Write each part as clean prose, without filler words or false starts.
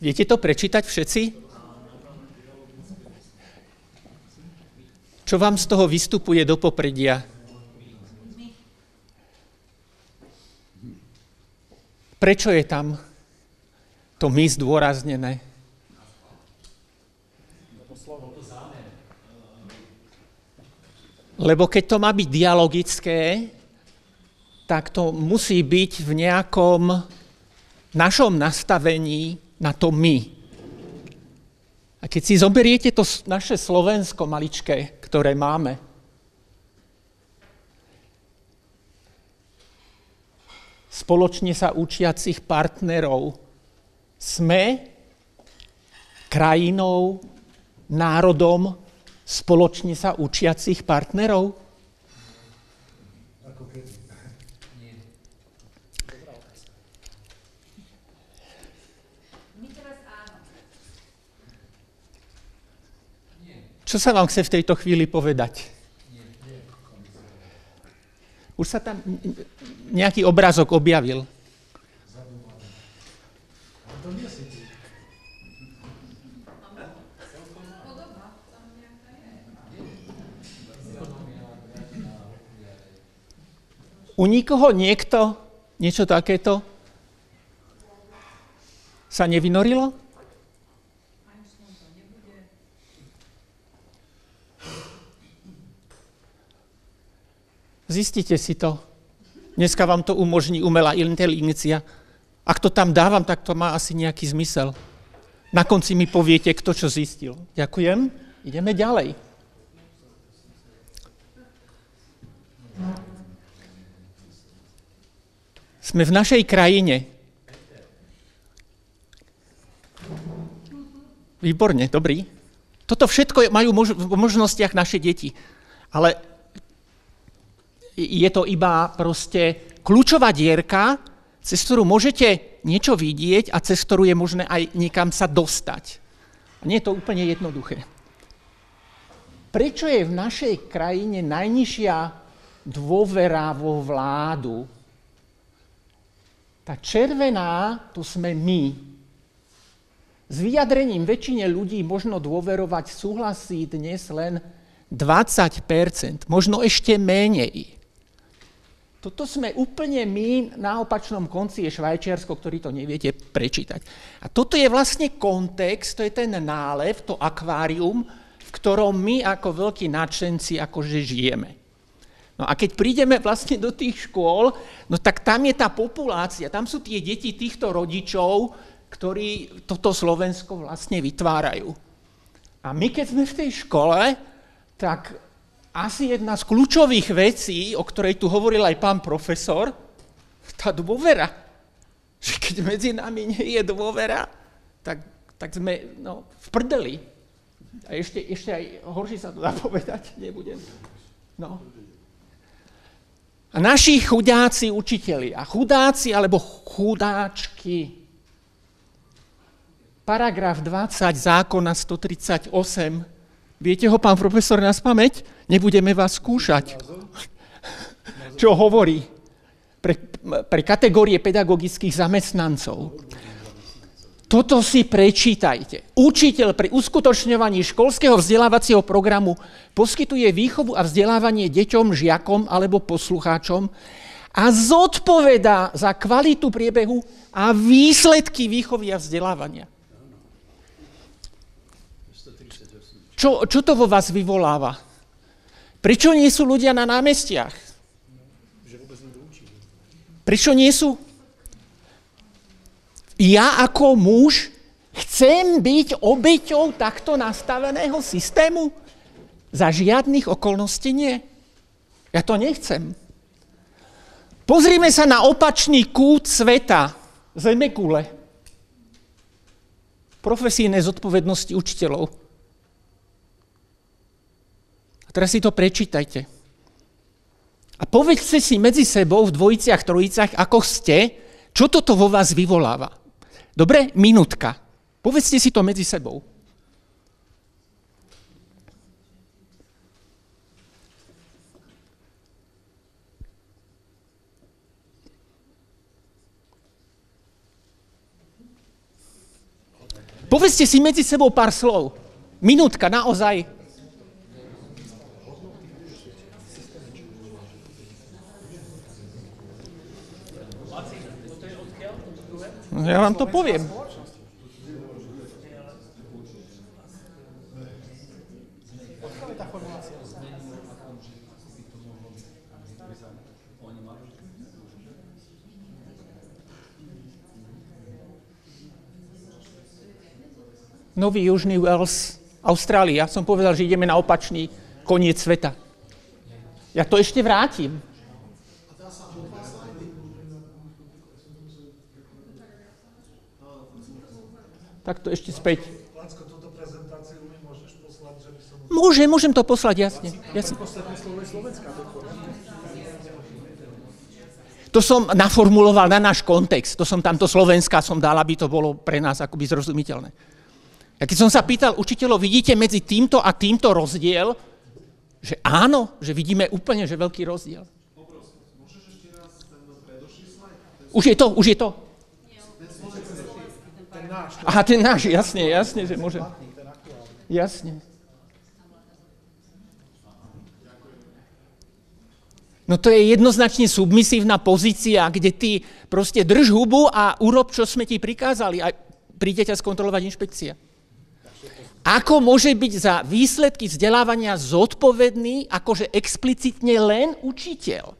Viete to prečítať všetci? Čo vám z toho vystupuje do popredia? Prečo je tam to my zdôraznené? Lebo keď to má byť dialogické, tak to musí byť v nejakom našom nastavení na to my. A keď si zoberiete to naše Slovensko maličké, ktoré máme, spoločne sa učiacich partnerov, sme krajinou, národom spoločne sa učiacich partnerov? Čo sa vám chce v tejto chvíli povedať? Už sa tam nejaký obrázok objavil. U nikoho niekto niečo takéto sa nevynorilo? Zistite si to. Dneska vám to umožní umelá inteligencia. Ak to tam dávam, tak to má asi nejaký zmysel. Na konci mi poviete, kto čo zistil. Ďakujem. Ideme ďalej. Sme v našej krajine. Výborne, dobrý. Toto všetko majú v možnostiach naše deti. Ale je to iba proste kľúčová dierka, cez ktorú môžete niečo vidieť a cez ktorú je možné aj niekam sa dostať. A nie je to úplne jednoduché. Prečo je v našej krajine najnižšia dôvera vo vládu? Tá červená, to sme my. S vyjadrením väčšine ľudí možno dôverovať, súhlasí dnes len 20%, možno ešte menej. Toto sme úplne my, na opačnom konci je Švajčiarsko, ktorý to neviete prečítať. A toto je vlastne kontext, to je ten nálev, to akvárium, v ktorom my ako veľkí nadšenci akože žijeme. No a keď prídeme vlastne do tých škôl, no tak tam je tá populácia, tam sú tie deti týchto rodičov, ktorí toto Slovensko vlastne vytvárajú. A my keď sme v tej škole, tak asi jedna z kľúčových vecí, o ktorej tu hovoril aj pán profesor, tá dôvera. Že keď medzi nami nie je dôvera, tak sme v prdeli. A ešte aj horšie sa to dá povedať, nebudem. No. A naši chudáci učitelia, chudáci alebo chudáčky, paragraf 20 zákona 138, viete ho, pán profesor, naspamäť? Nebudeme vás skúšať. Čo hovorí pre kategórie pedagogických zamestnancov. Toto si prečítajte. Učiteľ pri uskutočňovaní školského vzdelávacieho programu poskytuje výchovu a vzdelávanie deťom, žiakom alebo poslucháčom a zodpovedá za kvalitu priebehu a výsledky výchovy a vzdelávania. Čo to vo vás vyvoláva? Prečo nie sú ľudia na námestiach? Prečo nie sú? Ja ako muž chcem byť obeťou takto nastaveného systému? Za žiadnych okolností nie. Ja to nechcem. Pozrime sa na opačný kút sveta, zemekule. Profesijné zodpovednosti učiteľov. Teraz si to prečítajte. A povedzte si medzi sebou v dvojiciach, trojicách, ako ste, čo toto vo vás vyvoláva. Dobre? Minútka. Povedzte si to medzi sebou. Povedzte si medzi sebou pár slov. Minútka, naozaj. Ja vám to poviem. Nový Južný Wales, Austrália. Som povedal, že ideme na opačný koniec sveta. Ja to ešte vrátim. Tak to ešte späť. Lacko, túto prezentáciu mi môžeš poslať, že by som... Môžem to poslať, jasne. Posledné slovo je Slovenská. To som naformuloval na náš kontext. To som tamto Slovenska som dal, aby to bolo pre nás akoby zrozumiteľné. A keď som sa pýtal učiteľov, vidíte medzi týmto a týmto rozdiel, že áno, že vidíme úplne, že veľký rozdiel. Môžeš ešte raz ten predošlý slajd? Už je to. Ten náš. Aha, ten náš, jasne, že môže. Jasne. No to je jednoznačne submisívna pozícia, kde ty proste drž hubu a urob, čo sme ti prikázali a príde ťa skontrolovať inšpekcia. Ako môže byť za výsledky vzdelávania zodpovedný akože explicitne len učiteľ?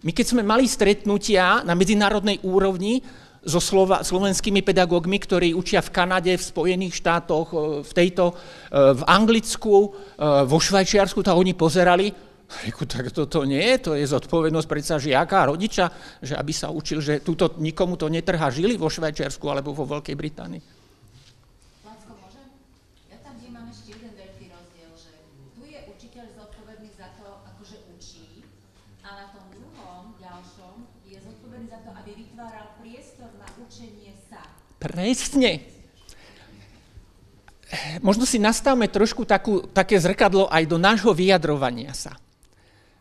My keď sme mali stretnutia na medzinárodnej úrovni so slovenskými pedagógmi, ktorí učia v Kanade, v Spojených štátoch, v Anglicku, vo Švajčiarsku, tak oni pozerali, tak toto nie, to je zodpovednosť predsa žiaka a rodiča, že aby sa učil, že nikomu to netrhá žily vo Švajčiarsku alebo vo Veľkej Británii. Lacko, môžem? Ja tam vnímam ešte jeden veľký rozdiel, že tu je učiteľ zodpovedný za to, akože učí, a na tom druhom, ďalšom, je zodpovedný za to, aby vytváral priestor na učenie sa. Presne. Možno si nastavme trošku také zrkadlo aj do nášho vyjadrovania sa.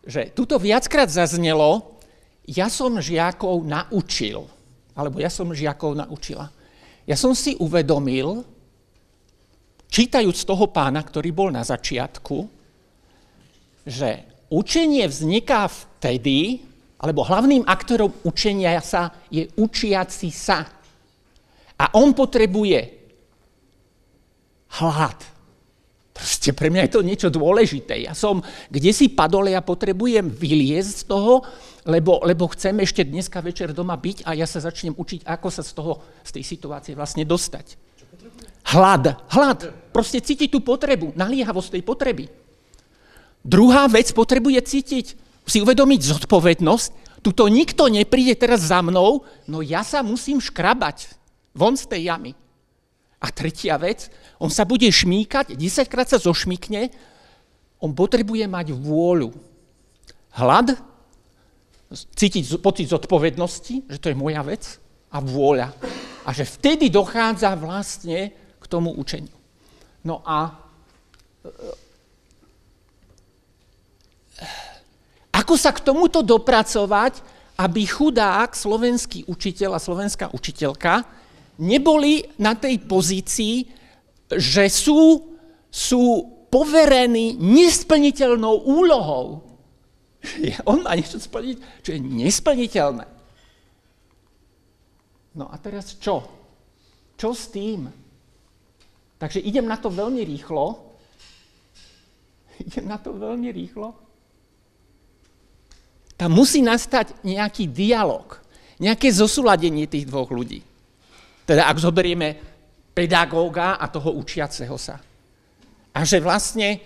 Že tuto viackrát zaznelo, ja som žiakov naučil, alebo ja som žiakov naučila. Ja som si uvedomil, čítajúc toho pána, ktorý bol na začiatku, že učenie vzniká vtedy, alebo hlavným aktorom učenia sa je učiaci sa. A on potrebuje hlad. Proste pre mňa je to niečo dôležité. Ja som kdesi padol, ja potrebujem vyliezť z toho, lebo chcem ešte dneska večer doma byť a ja sa začnem učiť, ako sa z tej situácie vlastne dostať. Hlad. Proste cítiť tú potrebu, naliehavosť tej potreby. Druhá vec, potrebuje cítiť, si uvedomiť zodpovednosť. Tuto nikto nepríde teraz za mnou, no ja sa musím škrabať von z tej jamy. A tretia vec, on sa bude šmýkať, 10-krát sa zošmykne, on potrebuje mať vôľu. Hlad, cítiť pocit zodpovednosti, že to je moja vec, a vôľa. A že vtedy dochádza vlastne k tomu učeniu. No a ako sa k tomuto dopracovať, aby chudák slovenský učiteľ a slovenská učiteľka neboli na tej pozícii, že sú poverení nesplniteľnou úlohou. On má niečo splniť, čo je nesplniteľné. No a teraz čo? Čo s tým? Takže idem na to veľmi rýchlo. Tam musí nastať nejaký dialog, nejaké zosúladenie tých dvoch ľudí. Teda ak zoberieme pedagóga a toho učiaceho sa. A že vlastne,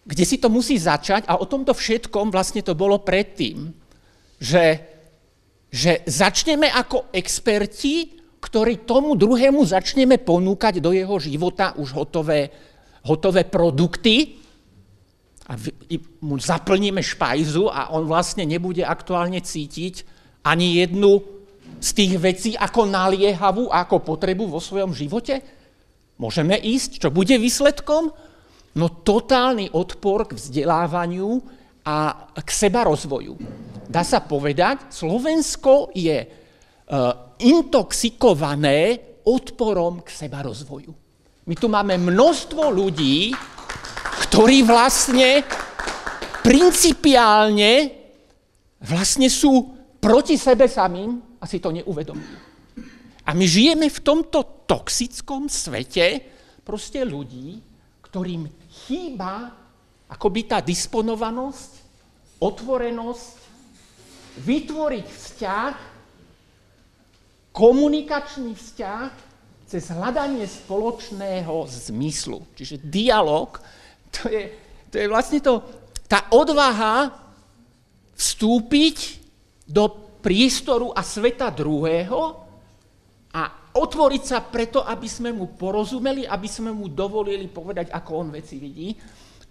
kde si to musí začať, a o tomto všetkom vlastne to bolo predtým, že začneme ako experti, ktorí tomu druhému začneme ponúkať do jeho života už hotové produkty a mu zaplníme špajzu a on vlastne nebude aktuálne cítiť ani jednu z tých vecí ako naliehavú, ako potrebu vo svojom živote? Môžeme ísť? Čo bude výsledkom? No totálny odpor k vzdelávaniu a k sebarozvoju. Dá sa povedať, Slovensko je intoxikované odporom k sebarozvoju. My tu máme množstvo ľudí, ktorí vlastne principiálne vlastne sú proti sebe samým a si to neuvedomujú. A my žijeme v tomto toxickom svete proste ľudí, ktorým chýba akoby tá disponovanosť, otvorenosť, vytvoriť vzťah, komunikačný vzťah cez hľadanie spoločného zmyslu. Čiže dialog, to je vlastne tá odvaha vstúpiť do priestoru a sveta druhého a otvoriť sa preto, aby sme mu porozumeli, aby sme mu dovolili povedať, ako on veci vidí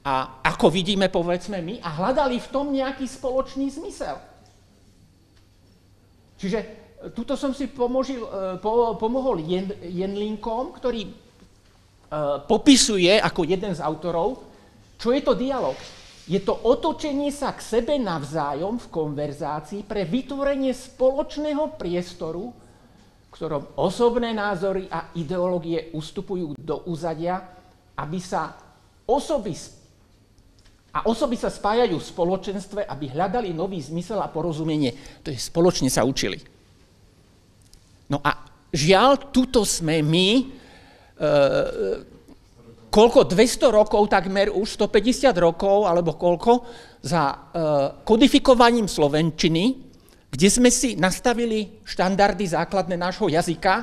a ako vidíme, povedzme my, a hľadali v tom nejaký spoločný zmysel. Čiže tuto som si pomohol Jenlinkom, ktorý popisuje ako jeden z autorov, čo je to dialog. Je to otočenie sa k sebe navzájom v konverzácii pre vytvorenie spoločného priestoru, v ktorom osobné názory a ideológie ustupujú do úzadia, aby sa osoby sa spájajú v spoločenstve, aby hľadali nový zmysel a porozumenie. To je spoločne sa učili. No a žiaľ, tuto sme my, koľko, 200 rokov, takmer už 150 rokov, alebo koľko, za kodifikovaním slovenčiny, kde sme si nastavili štandardy základné nášho jazyka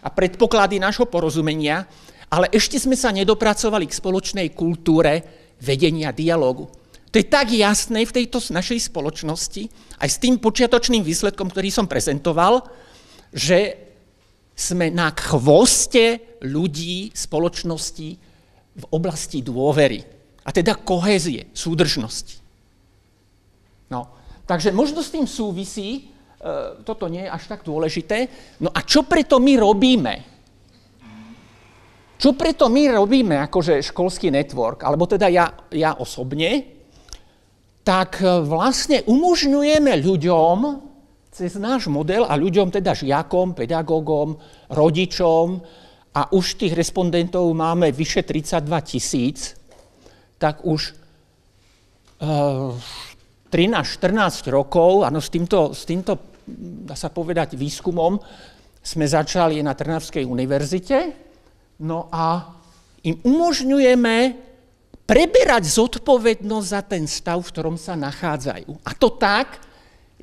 a predpoklady nášho porozumenia, ale ešte sme sa nedopracovali k spoločnej kultúre vedenia dialógu. To je tak jasné v tejto našej spoločnosti, aj s tým počiatočným výsledkom, ktorý som prezentoval, že sme na chvoste ľudí, spoločnosti v oblasti dôvery. A teda kohézie, súdržnosti. No, takže možno s tým súvisí, toto nie je až tak dôležité. No a čo preto my robíme? Čo preto my robíme akože školský network, alebo teda ja osobne, tak vlastne umožňujeme ľuďom cez náš model a ľuďom, teda žiakom, pedagógom, rodičom, a už tých respondentov máme vyše 32 000, tak už 13-14 rokov, áno, s týmto, dá sa povedať, výskumom sme začali na Trnavskej univerzite, no a im umožňujeme preberať zodpovednosť za ten stav, v ktorom sa nachádzajú. A to tak,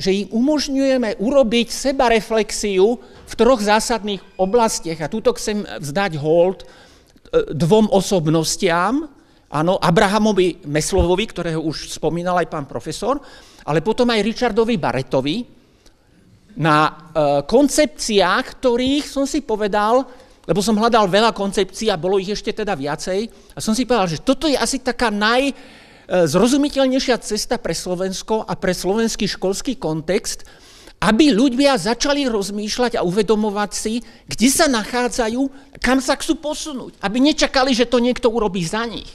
že im umožňujeme urobiť sebareflexiu v 3 zásadných oblastiach. A tuto chcem vzdať hold 2 osobnostiam, áno, Abrahamovi Maslowovi, ktorého už spomínal aj pán profesor, ale potom aj Richardovi Barrettovi, na koncepciách, ktorých som si povedal, lebo som hľadal veľa koncepcií a bolo ich ešte teda viacej, a som si povedal, že toto je asi taká najzrozumiteľnejšia cesta pre Slovensko a pre slovenský školský kontext, aby ľudia začali rozmýšľať a uvedomovať si, kde sa nachádzajú, kam sa chcú posunúť, aby nečakali, že to niekto urobí za nich.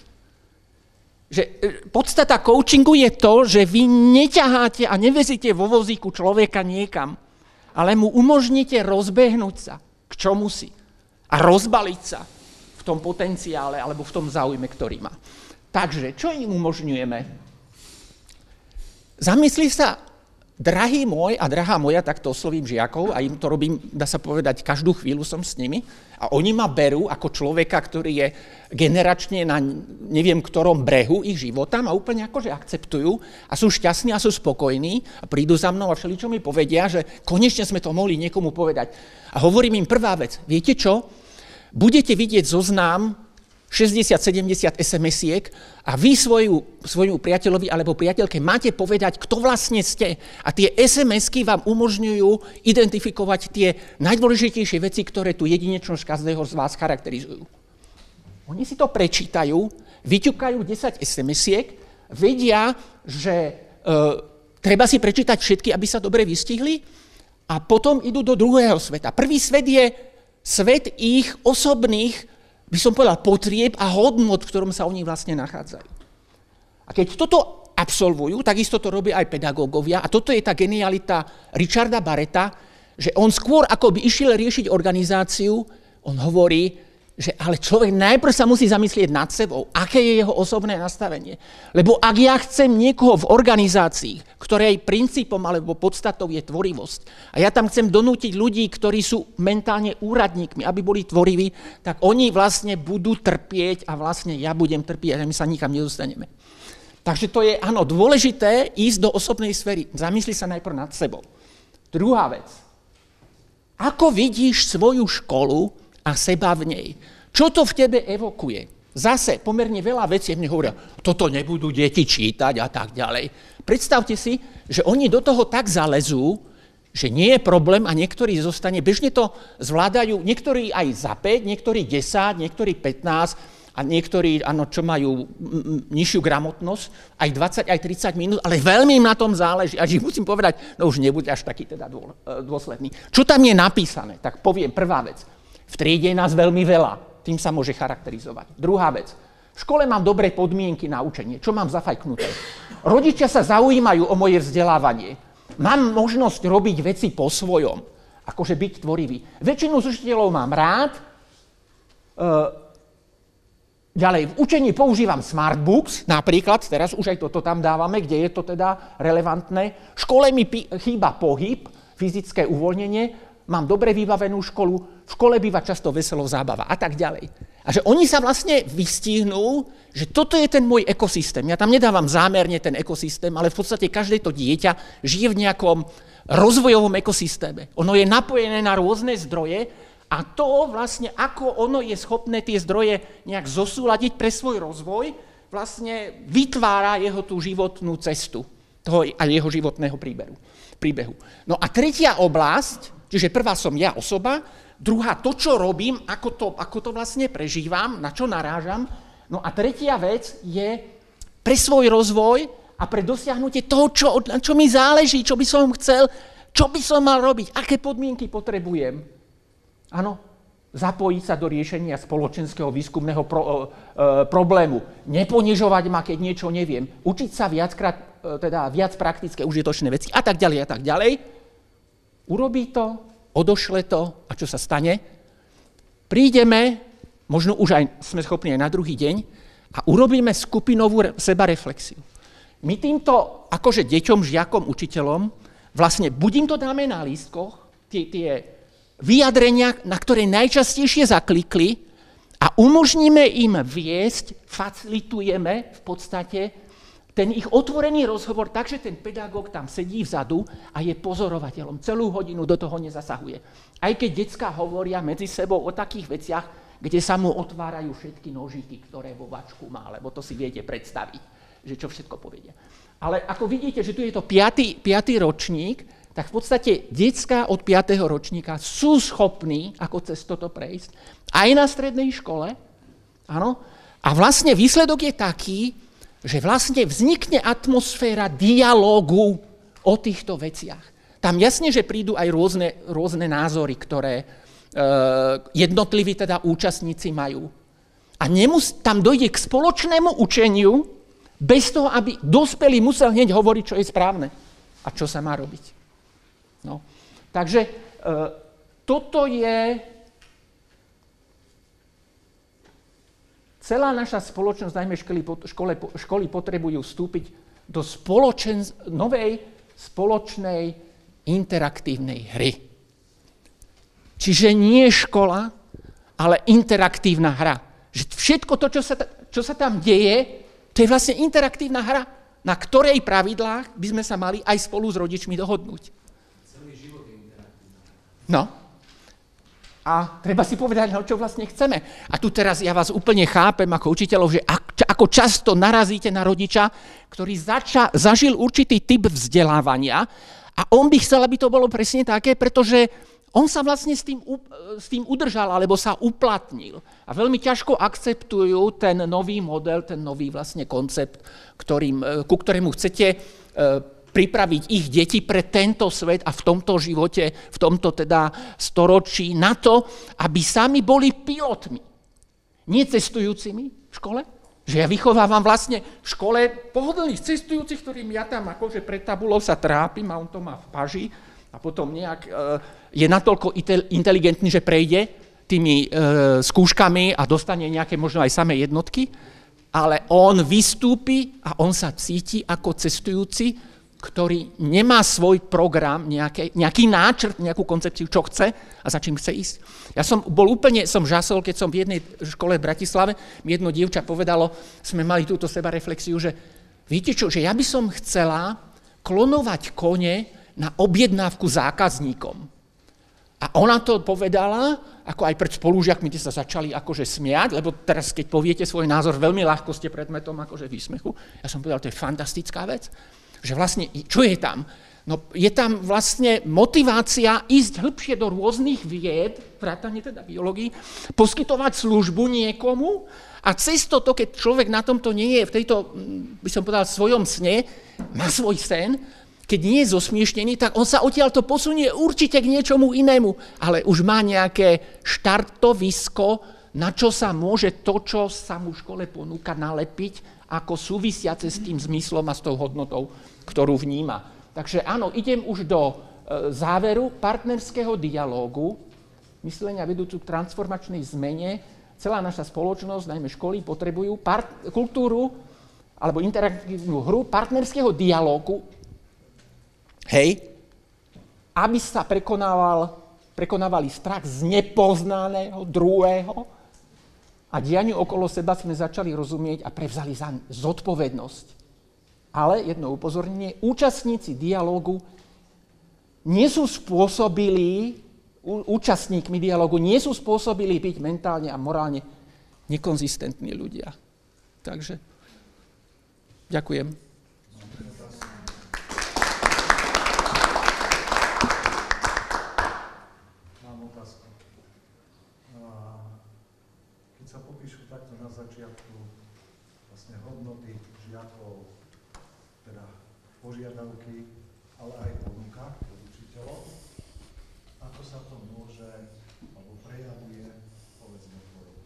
Že podstata coachingu je to, že vy neťaháte a nevezíte vo vozíku človeka niekam, ale mu umožníte rozbehnúť sa k čomu si a rozbaliť sa v tom potenciále alebo v tom záujme, ktorý má. Takže, čo im umožňujeme? Zamysli sa, drahý môj a drahá moja, takto oslovím žiakov a im to robím, dá sa povedať, každú chvíľu som s nimi a oni ma berú ako človeka, ktorý je generačne na neviem ktorom brehu ich života, ma úplne akože akceptujú a sú šťastní a sú spokojní a prídu za mnou a všeličo mi povedia, že konečne sme to mohli niekomu povedať. A hovorím im prvá vec, viete čo? Budete vidieť zoznam 60-70 SMS-iek a vy svojmu priateľovi alebo priateľke máte povedať, kto vlastne ste. A tie SMS-ky vám umožňujú identifikovať tie najdôležitejšie veci, ktoré tú jedinečnosť každého z vás charakterizujú. Oni si to prečítajú, vyťukajú 10 SMS-iek, vedia, že treba si prečítať všetky, aby sa dobre vystihli a potom idú do druhého sveta. Prvý svet je svet ich osobných, by som povedal, potrieb a hodnot, v ktorom sa oni vlastne nachádzajú. A keď toto absolvujú, takisto to robia aj pedagógovia, a toto je tá genialita Richarda Barretta, že on skôr, ako by išiel riešiť organizáciu, On hovorí, že ale človek najprv sa musí zamyslieť nad sebou, aké je jeho osobné nastavenie. Lebo ak ja chcem niekoho v organizácii, ktorej princípom alebo podstatou je tvorivosť, a ja tam chcem donútiť ľudí, ktorí sú mentálne úradníkmi, aby boli tvoriví, tak oni vlastne budú trpieť a vlastne ja budem trpieť a my sa nikam nedostaneme. Takže to je, áno, dôležité ísť do osobnej sféry. Zamysli sa najprv nad sebou. Druhá vec. Ako vidíš svoju školu a seba v nej? Čo to v tebe evokuje? Zase pomerne veľa vecí mne hovoria, toto nebudú deti čítať a tak ďalej. Predstavte si, že oni do toho tak zalezú, že nie je problém a niektorí zostane, bežne to zvládajú, niektorí aj za 5, niektorí 10, niektorí 15 a niektorí, áno, čo majú nižšiu gramotnosť, aj 20, aj 30 minút, ale veľmi im na tom záleží. Až musím povedať, no už nebude až taký teda dôsledný. Čo tam je napísané? Tak poviem, prvá vec. V triede je nás veľmi veľa, tým sa môže charakterizovať. Druhá vec, v škole mám dobré podmienky na učenie, čo mám zafajknuté. Rodičia sa zaujímajú o moje vzdelávanie. Mám možnosť robiť veci po svojom, akože byť tvorivý. Väčšinu z učiteľov mám rád. Ďalej, v učení používam smartbooks, napríklad, teraz už aj toto tam dávame, kde je to teda relevantné. V škole mi chýba pohyb, fyzické uvoľnenie, mám dobre vybavenú školu, v škole býva často veselo zábava a tak ďalej. A že oni sa vlastne vystihnú, že toto je ten môj ekosystém. Ja tam nedávam zámerne ten ekosystém, ale v podstate každé to dieťa žije v nejakom rozvojovom ekosystéme. Ono je napojené na rôzne zdroje a to vlastne, ako ono je schopné tie zdroje nejak zosúladiť pre svoj rozvoj, vlastne vytvára jeho tú životnú cestu toho a jeho životného príbehu. No a tretia oblasť, čiže prvá som ja osoba, druhá to, čo robím, ako to vlastne prežívam, na čo narážam. No a tretia vec je pre svoj rozvoj a pre dosiahnutie toho, čo mi záleží, čo by som chcel, čo by som mal robiť, aké podmienky potrebujem. Áno, zapojiť sa do riešenia spoločenského výskumného problému, neponižovať ma, keď niečo neviem, učiť sa viac praktické užitočné veci a tak ďalej a tak ďalej. Urobí to, odošle to a čo sa stane? Prídeme, možno už aj sme schopní aj na druhý deň a urobíme skupinovú sebareflexiu. My týmto akože deťom, žiakom, učiteľom vlastne buď im to dáme na lístkoch, tie vyjadrenia, na ktoré najčastejšie zaklikli a umožníme im viesť, facilitujeme v podstate ten ich otvorený rozhovor, takže ten pedagóg tam sedí vzadu a je pozorovateľom. Celú hodinu do toho nezasahuje. Aj keď decká hovoria medzi sebou o takých veciach, kde sa mu otvárajú všetky nožiky, ktoré vo vačku má, lebo to si viete predstaviť, že čo všetko povedia. Ale ako vidíte, že tu je to 5. ročník, tak v podstate decká od 5. ročníka sú schopní ako cez toto prejsť aj na strednej škole. Áno? A vlastne výsledok je taký, že vlastne vznikne atmosféra dialógu o týchto veciach. Tam jasne, že prídu aj rôzne názory, ktoré jednotliví teda účastníci majú. A tam dojde k spoločnému učeniu, bez toho, aby dospelý musel hneď hovoriť, čo je správne a čo sa má robiť. No. Takže toto je celá naša spoločnosť, najmä školy potrebujú vstúpiť do novej spoločnej interaktívnej hry. Čiže nie škola, ale interaktívna hra. Že všetko to, čo sa tam deje, to je vlastne interaktívna hra, na ktorej pravidlách by sme sa mali aj spolu s rodičmi dohodnúť. Celý život je interaktívna hra. No. A treba si povedať, čo vlastne chceme. A tu teraz ja vás úplne chápem ako učiteľov, že ako často narazíte na rodiča, ktorý zažil určitý typ vzdelávania a on by chcel, aby to bolo presne také, pretože on sa vlastne s tým udržal, alebo sa uplatnil. A veľmi ťažko akceptujú ten nový model, ten nový vlastne koncept, ku ktorému chcete pripraviť ich deti pre tento svet a v tomto živote, v tomto teda storočí na to, aby sami boli pilotmi. Nie cestujúcimi v škole, že ja vychovávam vlastne v škole pohodlných cestujúcich, ktorým ja tam akože pred tabulou sa trápim a on to má v paži a potom nejak je natoľko inteligentný, že prejde. tými skúškami a dostane nejaké možno aj samé jednotky, ale on vystúpi a on sa cíti ako cestujúci, ktorý nemá svoj program, nejaký náčrt, nejakú koncepciu, čo chce a za čím chce ísť. Ja som žasol, keď som v jednej škole v Bratislave, mi jedno dievča povedalo, sme mali túto sebareflexiu, že viete čo, že ja by som chcela klonovať kone na objednávku zákazníkom. A ona to povedala, ako aj pred spolužiakmi, kde sa začali akože smiať, lebo teraz, keď poviete svoj názor, veľmi ľahko ste predmetom akože výsmechu. Ja som povedal, to je fantastická vec, že vlastne, čo je tam? No je tam vlastne motivácia ísť hĺbšie do rôznych vied, vrátane teda biológii, poskytovať službu niekomu a cez to, keď človek na tomto nie je, v tejto, by som povedal, svojom sne, má svoj sen, keď nie je zosmiešnený, tak on sa odtiaľto posunie určite k niečomu inému, ale už má nejaké štartovisko, na čo sa môže to, čo sa mu v škole ponúka, nalepiť ako súvisiace s tým zmyslom a s tou hodnotou, ktorú vníma. Takže áno, idem už do záveru partnerského dialógu, myslenia vedúcu k transformačnej zmene. Celá naša spoločnosť, najmä školy, potrebujú kultúru alebo interaktívnu hru partnerského dialógu, aby sa prekonávali strach z nepoznaného druhého a dianiu okolo seba sme začali rozumieť a prevzali za zodpovednosť. Ale jedno upozornenie, účastníci dialógu nie sú spôsobili, účastníkmi dialógu nie sú spôsobili byť mentálne a morálne nekonzistentní ľudia. Takže ďakujem. Požiadavky, ale aj ponuka od učiteľov. Ako sa to môže, alebo prejavuje, povedzme, tvorou?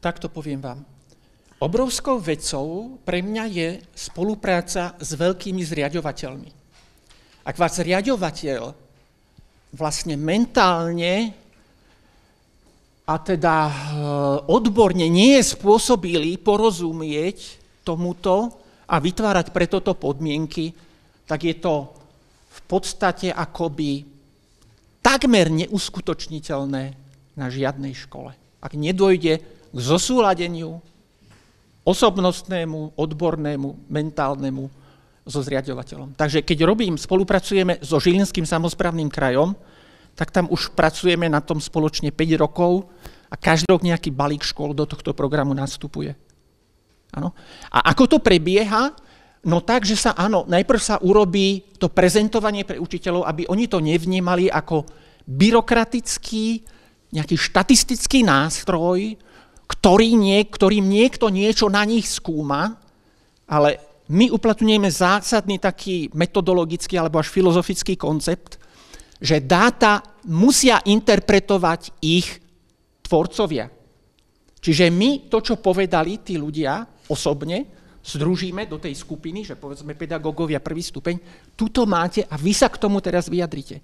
Takto poviem vám. Obrovskou vecou pre mňa je spolupráca s veľkými zriaďovateľmi. Ak vás zriaďovateľ vlastne mentálne a teda odborne nie je spôsobilý porozumieť tomuto a vytvárať pre toto podmienky, tak je to v podstate akoby takmer neuskutočniteľné na žiadnej škole. Ak nedôjde k zosúladeniu osobnostnému, odbornému, mentálnemu so zriaďovateľom. Takže keď spolupracujeme so Žilinským samosprávnym krajom, tak tam už pracujeme na tom spoločne 5 rokov a každý rok nejaký balík škôl do tohto programu nastupuje. Áno. A ako to prebieha? No tak, že sa najprv sa urobí to prezentovanie pre učiteľov, aby oni to nevnímali ako byrokratický, nejaký štatistický nástroj, ktorým niekto niečo na nich skúma, ale my uplatňujeme zásadný taký metodologický alebo až filozofický koncept, že dáta musia interpretovať ich tvorcovia. Čiže my to, čo povedali tí ľudia osobne, združíme do tej skupiny, že povedzme pedagógovia prvý stupeň, tuto máte a vy sa k tomu teraz vyjadrite.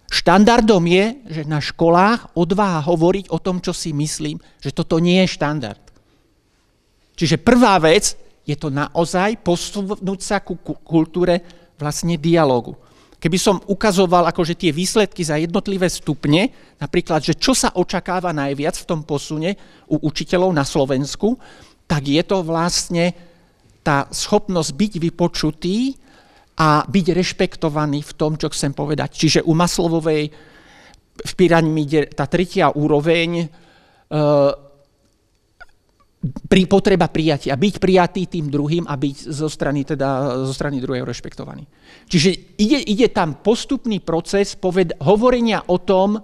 Štandardom je, že na školách odvaha hovoriť o tom, čo si myslím, že toto nie je štandard. Čiže prvá vec je to naozaj posunúť sa ku kultúre vlastne dialógu. Keby som ukazoval akože tie výsledky za jednotlivé stupne, napríklad, že čo sa očakáva najviac v tom posune u učiteľov na Slovensku, tak je to vlastne tá schopnosť byť vypočutý a byť rešpektovaný v tom, čo chcem povedať. Čiže u Maslowovej v pyramíde tá tretia úroveň potreba prijatia, byť prijatý tým druhým a byť zo strany druhého rešpektovaný. Čiže ide tam postupný proces hovorenia o tom,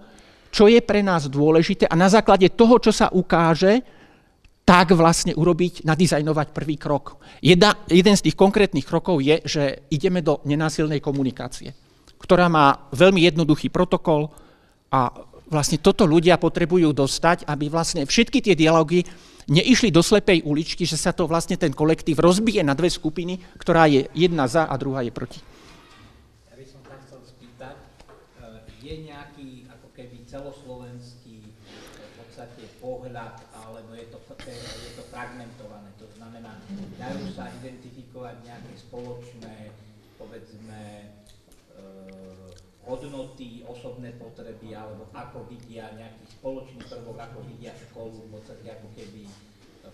čo je pre nás dôležité a na základe toho, čo sa ukáže, tak vlastne nadizajnovať prvý krok. Jeden z tých konkrétnych krokov je, že ideme do nenásilnej komunikácie, ktorá má veľmi jednoduchý protokol a vlastne toto ľudia potrebujú dostať, aby vlastne všetky tie dialógy neišli do slepej uličky, že sa to vlastne ten kolektív rozbije na dve skupiny, ktorá je jedna za a druhá je proti. Ja by som sa chcel spýtať, je nejaký ako keby celoslovenský v podstate pohľad, alebo je to fragmentované. To znamená, dajú sa identifikovať nejaké spoločné, povedzme, hodnoty, osobné potreby, alebo ako vidia nejaký spoločný prvok, ako vidia školu, v podstate ako keby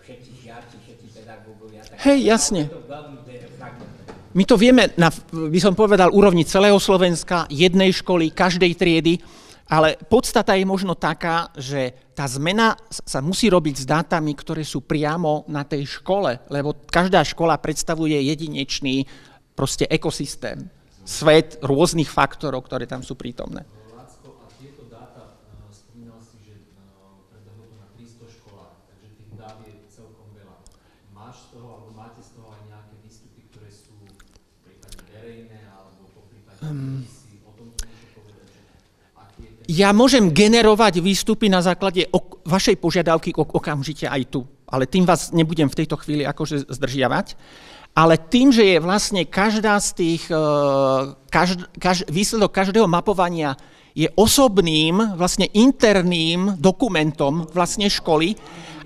všetci žiaci, všetci pedagógovia. Hej, jasne. Je to veľmi fragmentované. My to vieme na, by som povedal, úrovni celého Slovenska, jednej školy, každej triedy, ale podstata je možno taká, že tá zmena sa musí robiť s dátami, ktoré sú priamo na tej škole, lebo každá škola predstavuje jedinečný proste ekosystém, svet rôznych faktorov, ktoré tam sú prítomné. Lacko, a tieto dáta, spomínal si, že prebehlo to na 300 školách, takže tých dát je celkom veľa. Máš z toho, alebo máte z toho aj nejaké výstupy, ktoré sú prípadne verejné, alebo po prípade si o tomto niečo povedať, že aký je ten... Ja môžem generovať výstupy na základe vašej požiadavky okamžite aj tu, ale tým vás nebudem v tejto chvíli akože zdržiavať. Ale tým, že je vlastne každá z tých, výsledok každého mapovania je osobným, vlastne interným dokumentom vlastne školy,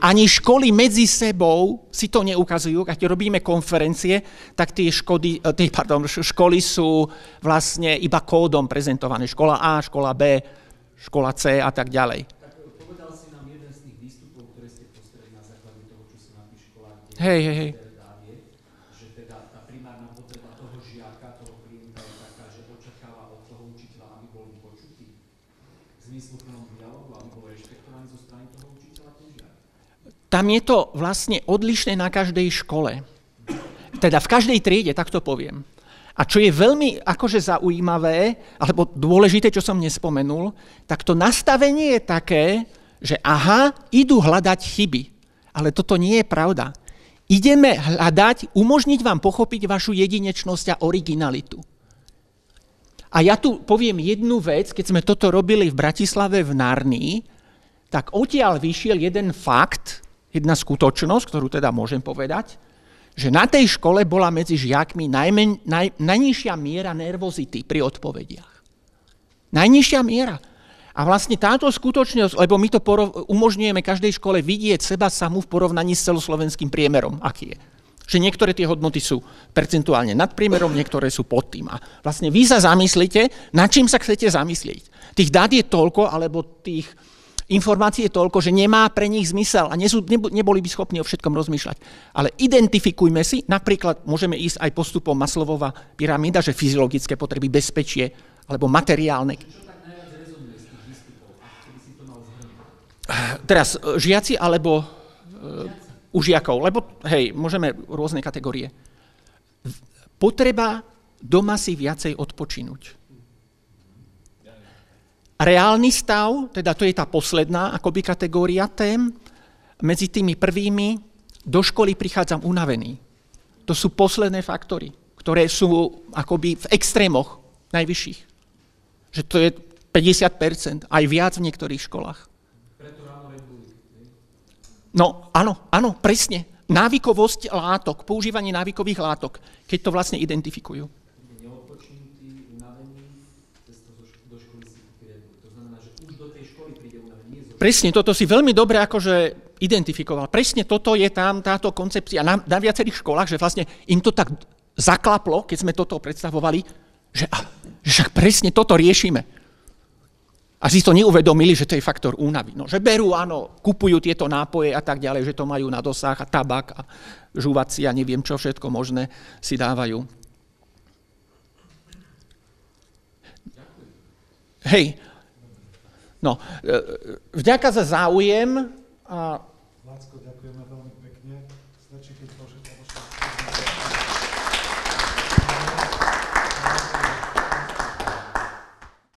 ani školy medzi sebou si to neukazujú. Keď robíme konferencie, tak tie školy sú vlastne iba kódom prezentované. Škola A, škola B, škola C a tak ďalej. Tak povedal si nám jeden z tých výstupov, ktoré ste postreli na základe toho, čo si na tých školách deje. Hej. Že teda tá primárna potreba toho žiaka, toho klienta je taká, že očakáva od toho učiteľa, aby bol vypočutý v zmysluplnom dialogu, aby bol rešpektovaný zo strany toho učiteľa ten žiak. Tam je to vlastne odlišné na každej škole. Teda v každej triede, tak to poviem. A čo je veľmi akože zaujímavé, alebo dôležité, čo som nespomenul, tak to nastavenie je také, že idú hľadať chyby. Ale toto nie je pravda. Ideme hľadať, umožniť vám pochopiť vašu jedinečnosť a originalitu. A ja tu poviem jednu vec, keď sme toto robili v Bratislave v Narnii, tak odtiaľ vyšiel jeden fakt, jedna skutočnosť, ktorú teda môžem povedať, že na tej škole bola medzi žiakmi najnižšia miera nervozity pri odpovediach. Najnižšia miera. A vlastne táto skutočnosť, lebo my to umožňujeme každej škole vidieť seba samú v porovnaní s celoslovenským priemerom, aký je. Že niektoré tie hodnoty sú percentuálne nad priemerom, niektoré sú pod tým. A vlastne vy sa zamyslíte, nad čím sa chcete zamyslieť. Tých dát je toľko, alebo tých informácií je toľko, že nemá pre nich zmysel a neboli by schopní o všetkom rozmýšľať. Ale identifikujme si, napríklad môžeme ísť aj postupom Maslowova pyramída, že fyziologické potreby, bezpečie alebo materiálne. Čo tak najviac rezonuje z tých výstupov? Ako by si to mal zhrnúť? Teraz žiaci alebo u žiakov, lebo hej, môžeme rôzne kategórie. Potreba doma si viacej odpočinúť. Reálny stav, teda to je tá posledná akoby kategória tém, medzi tými prvými do školy prichádzam unavený. To sú posledné faktory, ktoré sú akoby v extrémoch najvyšších. Že to je 50%, aj viac v niektorých školách. Preto ráno Red Bulli. No áno, presne. Návykovosť látok, používanie návykových látok, keď to vlastne identifikujú. Neodpočinutý, unavený, cesta do školy si vyriadili. To znamená, že už do tej školy príde unavený. Presne, toto si veľmi dobre akože identifikoval. Presne toto je tam, táto koncepcia na viacerých školách, že vlastne im to tak zaklaplo, keď sme toto predstavovali, že však presne toto riešime. A si to neuvedomili, že to je faktor únavy. No, že berú, áno, kupujú tieto nápoje a tak ďalej, že to majú na dosah a tabak a žuvací a neviem čo všetko možné si dávajú. Hej, no, vďaka za záujem. Lacko, ďakujeme veľmi pekne. Stačí, keď môžete